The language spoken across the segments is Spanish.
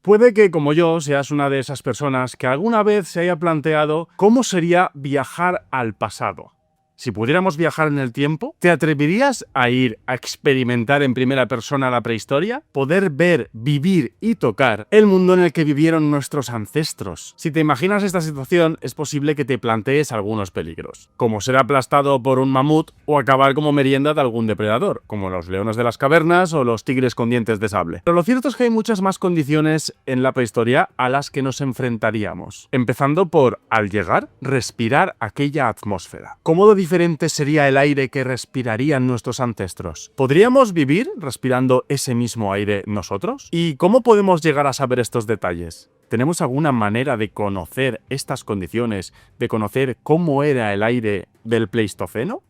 Puede que, como yo, seas una de esas personas que alguna vez se haya planteado cómo sería viajar al pasado. Si pudiéramos viajar en el tiempo, ¿te atreverías a ir a experimentar en primera persona la prehistoria? Poder ver, vivir y tocar el mundo en el que vivieron nuestros ancestros. Si te imaginas esta situación, es posible que te plantees algunos peligros, como ser aplastado por un mamut o acabar como merienda de algún depredador, como los leones de las cavernas o los tigres con dientes de sable. Pero lo cierto es que hay muchas más condiciones en la prehistoria a las que nos enfrentaríamos. Empezando por, al llegar, respirar aquella atmósfera. ¿Cómo diferente sería el aire que respirarían nuestros ancestros? ¿Podríamos vivir respirando ese mismo aire nosotros? ¿Y cómo podemos llegar a saber estos detalles? ¿Tenemos alguna manera de conocer estas condiciones, de conocer cómo era el aire del Pleistoceno?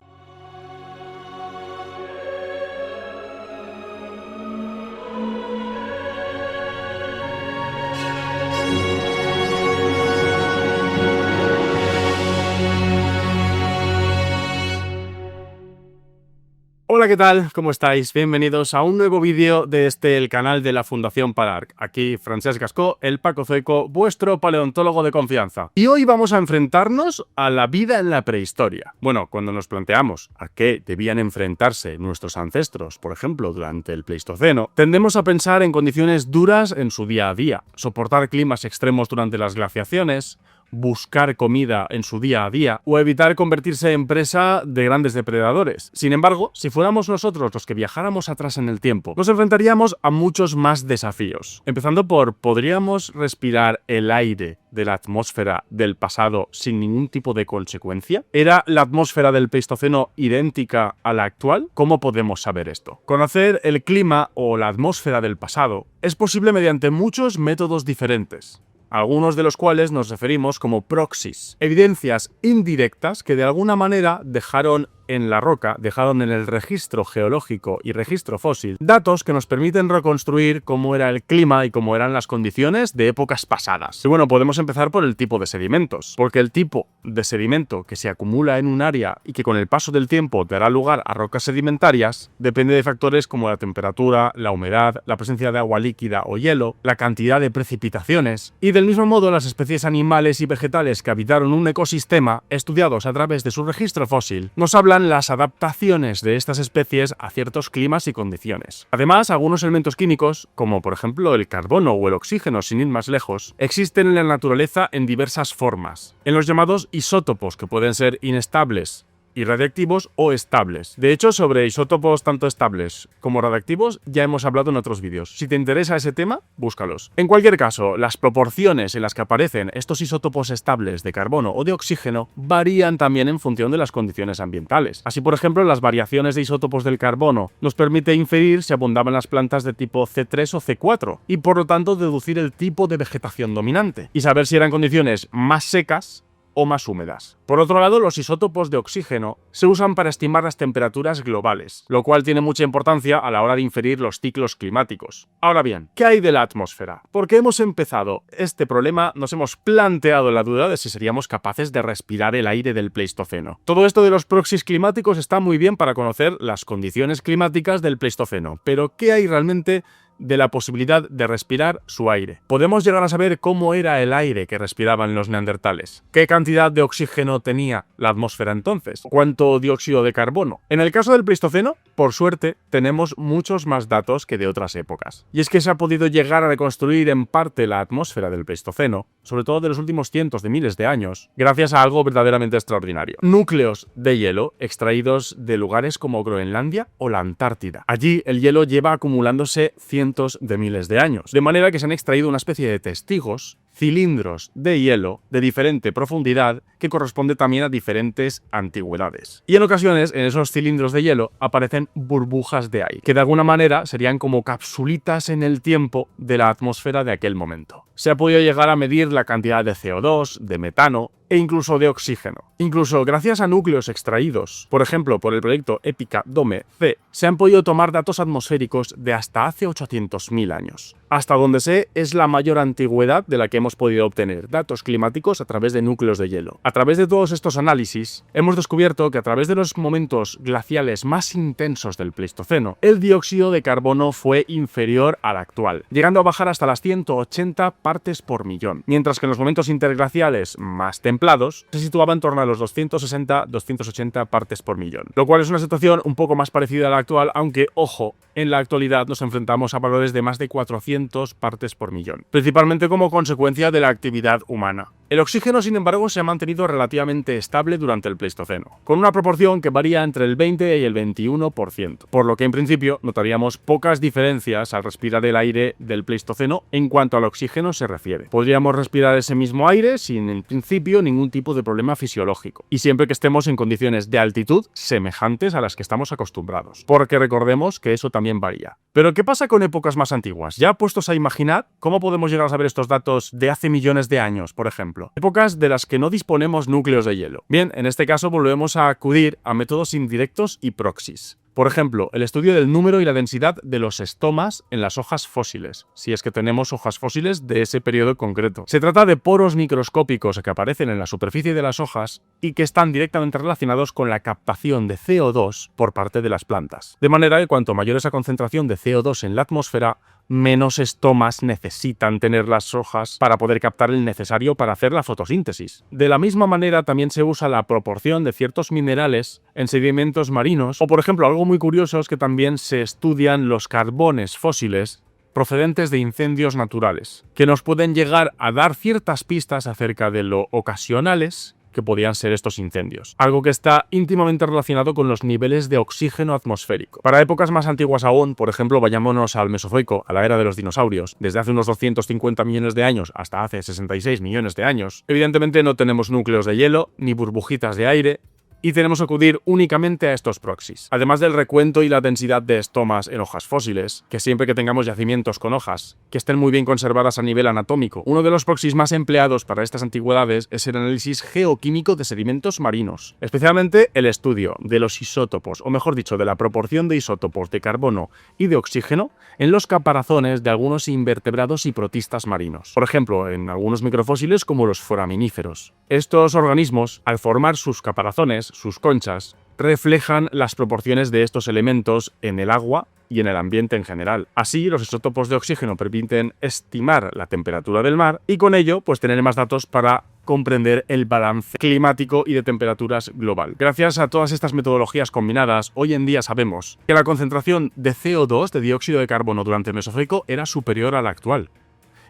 Hola, ¿qué tal? ¿Cómo estáis? Bienvenidos a un nuevo vídeo de el canal de la Fundación Palarc. Aquí Francesc Gascó, el Pacozoico, vuestro paleontólogo de confianza. Y hoy vamos a enfrentarnos a la vida en la prehistoria. Bueno, cuando nos planteamos a qué debían enfrentarse nuestros ancestros, por ejemplo, durante el Pleistoceno, tendemos a pensar en condiciones duras en su día a día, soportar climas extremos durante las glaciaciones, buscar comida en su día a día o evitar convertirse en presa de grandes depredadores. Sin embargo, si fuéramos nosotros los que viajáramos atrás en el tiempo, nos enfrentaríamos a muchos más desafíos. Empezando por, ¿podríamos respirar el aire de la atmósfera del pasado sin ningún tipo de consecuencia? ¿Era la atmósfera del Pleistoceno idéntica a la actual? ¿Cómo podemos saber esto? Conocer el clima o la atmósfera del pasado es posible mediante muchos métodos diferentes, algunos de los cuales nos referimos como proxies, evidencias indirectas que de alguna manera dejaron en la roca, dejaron en el registro geológico y registro fósil datos que nos permiten reconstruir cómo era el clima y cómo eran las condiciones de épocas pasadas. Y bueno, podemos empezar por el tipo de sedimentos, porque el tipo de sedimento que se acumula en un área y que con el paso del tiempo dará lugar a rocas sedimentarias depende de factores como la temperatura, la humedad, la presencia de agua líquida o hielo, la cantidad de precipitaciones, y del mismo modo las especies animales y vegetales que habitaron un ecosistema, estudiados a través de su registro fósil, nos hablan las adaptaciones de estas especies a ciertos climas y condiciones. Además, algunos elementos químicos, como por ejemplo el carbono o el oxígeno sin ir más lejos, existen en la naturaleza en diversas formas, en los llamados isótopos, que pueden ser inestables y radiactivos o estables. De hecho, sobre isótopos tanto estables como radiactivos ya hemos hablado en otros vídeos. Si te interesa ese tema, búscalos. En cualquier caso, las proporciones en las que aparecen estos isótopos estables de carbono o de oxígeno varían también en función de las condiciones ambientales. Así, por ejemplo, las variaciones de isótopos del carbono nos permite inferir si abundaban las plantas de tipo C3 o C4 y por lo tanto deducir el tipo de vegetación dominante y saber si eran condiciones más secas o más húmedas. Por otro lado, los isótopos de oxígeno se usan para estimar las temperaturas globales, lo cual tiene mucha importancia a la hora de inferir los ciclos climáticos. Ahora bien, ¿qué hay de la atmósfera? Porque hemos empezado este problema, nos hemos planteado la duda de si seríamos capaces de respirar el aire del Pleistoceno. Todo esto de los proxies climáticos está muy bien para conocer las condiciones climáticas del Pleistoceno, pero ¿qué hay realmente de la posibilidad de respirar su aire? ¿Podemos llegar a saber cómo era el aire que respiraban los neandertales? ¿Qué cantidad de oxígeno tenía la atmósfera entonces? ¿Cuánto dióxido de carbono? En el caso del Pleistoceno, por suerte, tenemos muchos más datos que de otras épocas. Y es que se ha podido llegar a reconstruir en parte la atmósfera del Pleistoceno, sobre todo de los últimos cientos de miles de años, gracias a algo verdaderamente extraordinario: núcleos de hielo extraídos de lugares como Groenlandia o la Antártida. Allí el hielo lleva acumulándose cientos de miles de años, de manera que se han extraído una especie de testigos, cilindros de hielo de diferente profundidad que corresponde también a diferentes antigüedades. Y en ocasiones, en esos cilindros de hielo aparecen burbujas de aire, que de alguna manera serían como capsulitas en el tiempo de la atmósfera de aquel momento. Se ha podido llegar a medir la cantidad de CO2, de metano e incluso de oxígeno. Incluso gracias a núcleos extraídos, por ejemplo por el proyecto EPICA-DOME-C, se han podido tomar datos atmosféricos de hasta hace 800.000 años. Hasta donde sé, es la mayor antigüedad de la que hemos podido obtener datos climáticos a través de núcleos de hielo. A través de todos estos análisis, hemos descubierto que a través de los momentos glaciales más intensos del Pleistoceno, el dióxido de carbono fue inferior al actual, llegando a bajar hasta las 180 partes por millón, mientras que en los momentos interglaciales más templados se situaba en torno a los 260-280 partes por millón, lo cual es una situación un poco más parecida a la actual, aunque, ojo, en la actualidad nos enfrentamos a valores de más de 400 partes por millón, principalmente como consecuencia de la actividad humana. El oxígeno, sin embargo, se ha mantenido relativamente estable durante el Pleistoceno, con una proporción que varía entre el 20 y el 21%, por lo que en principio notaríamos pocas diferencias al respirar el aire del Pleistoceno en cuanto al oxígeno se refiere. Podríamos respirar ese mismo aire sin, en principio, ningún tipo de problema fisiológico, y siempre que estemos en condiciones de altitud semejantes a las que estamos acostumbrados, porque recordemos que eso también varía. Pero ¿qué pasa con épocas más antiguas? Ya puestos a imaginar, ¿cómo podemos llegar a saber estos datos de hace millones de años, por ejemplo? Épocas de las que no disponemos núcleos de hielo. Bien, en este caso volvemos a acudir a métodos indirectos y proxies. Por ejemplo, el estudio del número y la densidad de los estomas en las hojas fósiles, si es que tenemos hojas fósiles de ese periodo concreto. Se trata de poros microscópicos que aparecen en la superficie de las hojas y que están directamente relacionados con la captación de CO2 por parte de las plantas. De manera que cuanto mayor esa concentración de CO2 en la atmósfera, menos estomas necesitan tener las hojas para poder captar el necesario para hacer la fotosíntesis. De la misma manera también se usa la proporción de ciertos minerales en sedimentos marinos, o por ejemplo algo muy curioso es que también se estudian los carbones fósiles procedentes de incendios naturales, que nos pueden llegar a dar ciertas pistas acerca de lo ocasionales que podían ser estos incendios, algo que está íntimamente relacionado con los niveles de oxígeno atmosférico. Para épocas más antiguas aún, por ejemplo, vayámonos al Mesozoico, a la era de los dinosaurios, desde hace unos 250 millones de años hasta hace 66 millones de años, evidentemente no tenemos núcleos de hielo ni burbujitas de aire, y tenemos que acudir únicamente a estos proxies. Además del recuento y la densidad de estomas en hojas fósiles, que siempre que tengamos yacimientos con hojas que estén muy bien conservadas a nivel anatómico, uno de los proxies más empleados para estas antigüedades es el análisis geoquímico de sedimentos marinos, especialmente el estudio de los isótopos, o mejor dicho, de la proporción de isótopos de carbono y de oxígeno en los caparazones de algunos invertebrados y protistas marinos. Por ejemplo, en algunos microfósiles como los foraminíferos. Estos organismos, al formar sus caparazones, sus conchas, reflejan las proporciones de estos elementos en el agua y en el ambiente en general. Así, los isótopos de oxígeno permiten estimar la temperatura del mar y con ello, pues tener más datos para comprender el balance climático y de temperaturas global. Gracias a todas estas metodologías combinadas, hoy en día sabemos que la concentración de CO2, de dióxido de carbono, durante el Mesozoico era superior a la actual.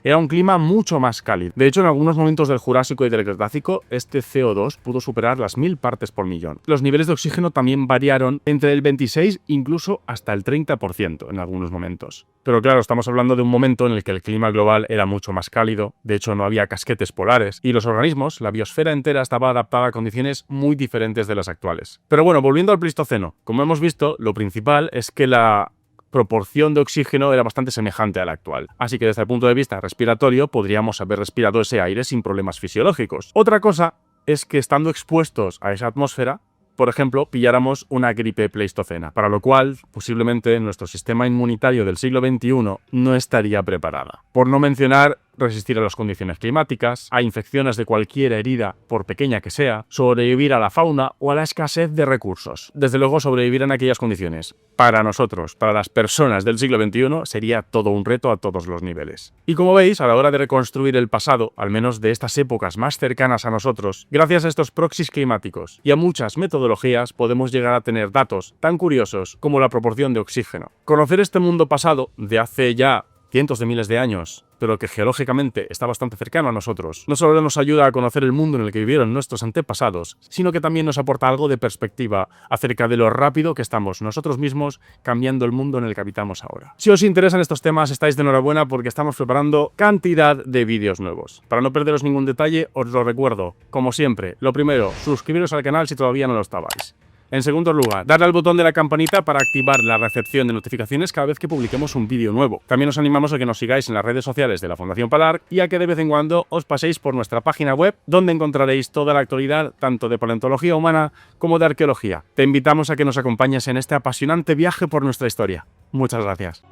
Era un clima mucho más cálido. De hecho, en algunos momentos del Jurásico y del Cretácico, este CO2 pudo superar las 1000 partes por millón. Los niveles de oxígeno también variaron entre el 26 incluso hasta el 30% en algunos momentos. Pero claro, estamos hablando de un momento en el que el clima global era mucho más cálido, de hecho no había casquetes polares, y los organismos, la biosfera entera estaba adaptada a condiciones muy diferentes de las actuales. Pero bueno, volviendo al Pleistoceno, como hemos visto, lo principal es que la proporción de oxígeno era bastante semejante a la actual. Así que desde el punto de vista respiratorio podríamos haber respirado ese aire sin problemas fisiológicos. Otra cosa es que estando expuestos a esa atmósfera, por ejemplo, pilláramos una gripe pleistocena, para lo cual posiblemente nuestro sistema inmunitario del siglo XXI no estaría preparada. Por no mencionar resistir a las condiciones climáticas, a infecciones de cualquier herida, por pequeña que sea, sobrevivir a la fauna o a la escasez de recursos. Desde luego, sobrevivir en aquellas condiciones, para nosotros, para las personas del siglo XXI, sería todo un reto a todos los niveles. Y como veis, a la hora de reconstruir el pasado, al menos de estas épocas más cercanas a nosotros, gracias a estos proxies climáticos y a muchas metodologías, podemos llegar a tener datos tan curiosos como la proporción de oxígeno. Conocer este mundo pasado, de hace ya cientos de miles de años, pero que geológicamente está bastante cercano a nosotros, no solo nos ayuda a conocer el mundo en el que vivieron nuestros antepasados, sino que también nos aporta algo de perspectiva acerca de lo rápido que estamos nosotros mismos cambiando el mundo en el que habitamos ahora. Si os interesan estos temas, estáis de enhorabuena porque estamos preparando cantidad de vídeos nuevos. Para no perderos ningún detalle, os lo recuerdo, como siempre, lo primero, suscribiros al canal si todavía no lo estabais. En segundo lugar, darle al botón de la campanita para activar la recepción de notificaciones cada vez que publiquemos un vídeo nuevo. También os animamos a que nos sigáis en las redes sociales de la Fundación Palarc y a que de vez en cuando os paséis por nuestra página web, donde encontraréis toda la actualidad tanto de paleontología humana como de arqueología. Te invitamos a que nos acompañes en este apasionante viaje por nuestra historia. Muchas gracias.